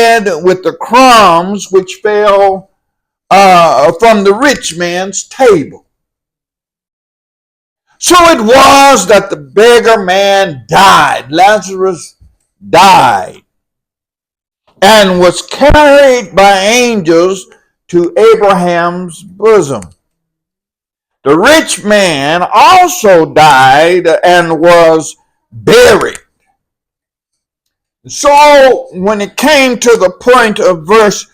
bread with the crumbs which fell from the rich man's table. So it was that the beggar man died. Lazarus died and was carried by angels to Abraham's bosom. The rich man also died and was buried. So when it came to the point of verse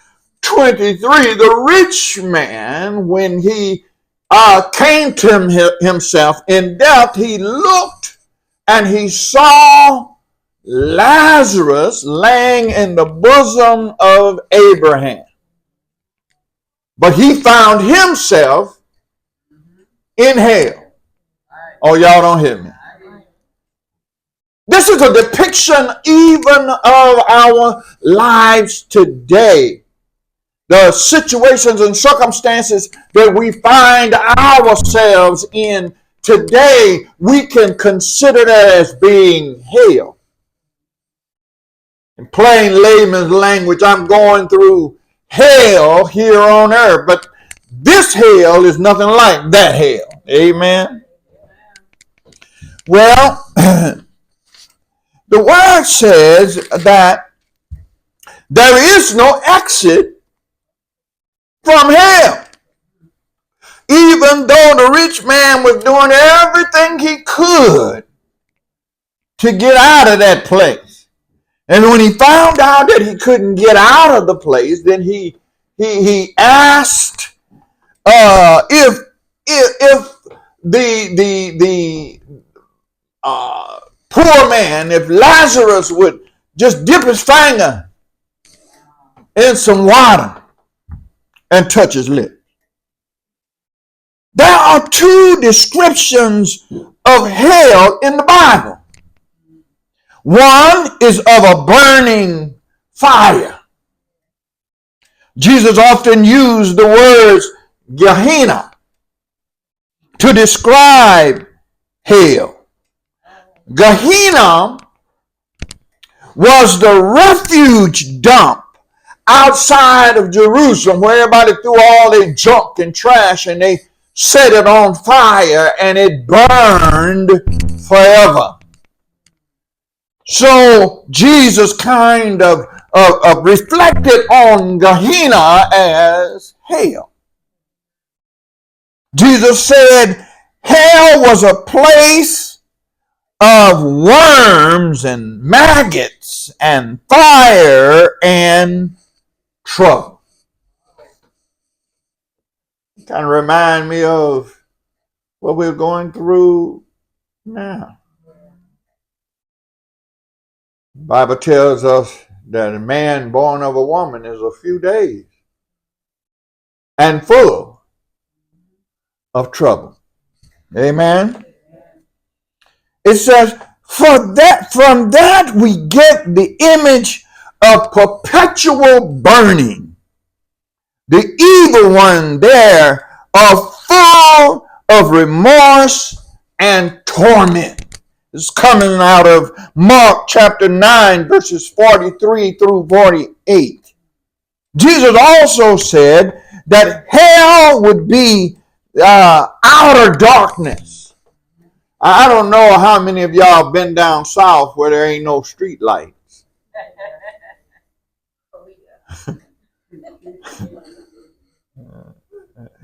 23, the rich man, when he came to himself in death, he looked and he saw Lazarus laying in the bosom of Abraham. But he found himself in hell. Oh, y'all don't hear me. This is a depiction even of our lives today. The situations and circumstances that we find ourselves in today, we can consider that as being hell. In plain layman's language, I'm going through hell here on earth, but this hell is nothing like that hell. Amen. Well, the word says that there is no exit from hell. Even though the rich man was doing everything he could to get out of that place. And when he found out that he couldn't get out of the place, then he asked if the poor man, if Lazarus would just dip his finger in some water and touch his lips. There are two descriptions of hell in the Bible. One is of a burning fire. Jesus often used the words Gehenna to describe hell. Gehenna was the refuge dump outside of Jerusalem where everybody threw all their junk and trash and they set it on fire and it burned forever. So Jesus kind of reflected on Gehenna as hell. Jesus said hell was a place of worms and maggots and fire and trouble. Kind of remind me of what we're going through now. The Bible tells us that a man born of a woman is a few days and full of trouble. Amen. It says, from that we get the image of perpetual burning. The evil one there are full of remorse and torment. It's coming out of Mark chapter 9, verses 43 through 48. Jesus also said that hell would be outer darkness. I don't know how many of y'all been down south where there ain't no street lights.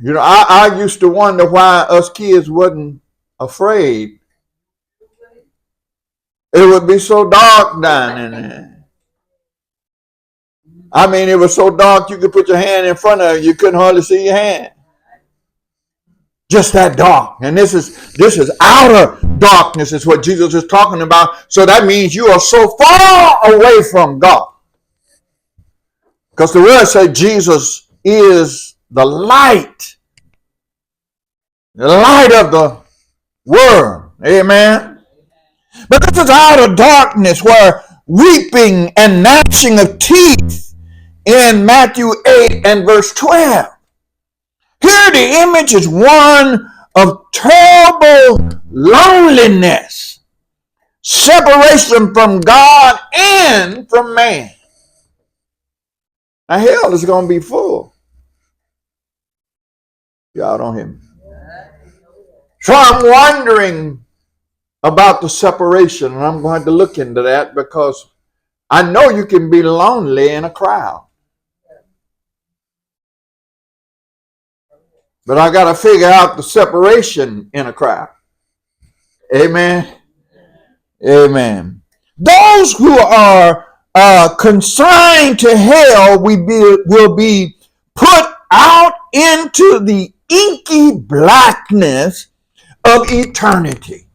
You know, I used to wonder why us kids wasn't afraid. It would be so dark down in there. I mean, it was so dark you could put your hand in front of it, you couldn't hardly see your hand. Just that dark. And this is outer darkness is what Jesus is talking about. So that means you are so far away from God. Because the word says Jesus is the light. The light of the world. Amen. But this is outer darkness where weeping and gnashing of teeth in Matthew 8 and verse 12. Here the image is one of terrible loneliness, separation from God and from man. Now hell is going to be full. Y'all don't hear me. So I'm wondering about the separation, and I'm going to look into that because I know you can be lonely in a crowd. But I got to figure out the separation in a crowd. Amen. Amen. Those who are consigned to hell will be put out into the inky blackness of eternity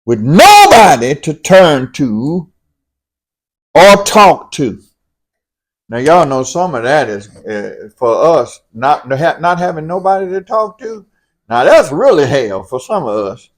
with nobody to turn to or talk to. Now y'all know some of that is for us not having nobody to talk to. Now that's really hell for some of us.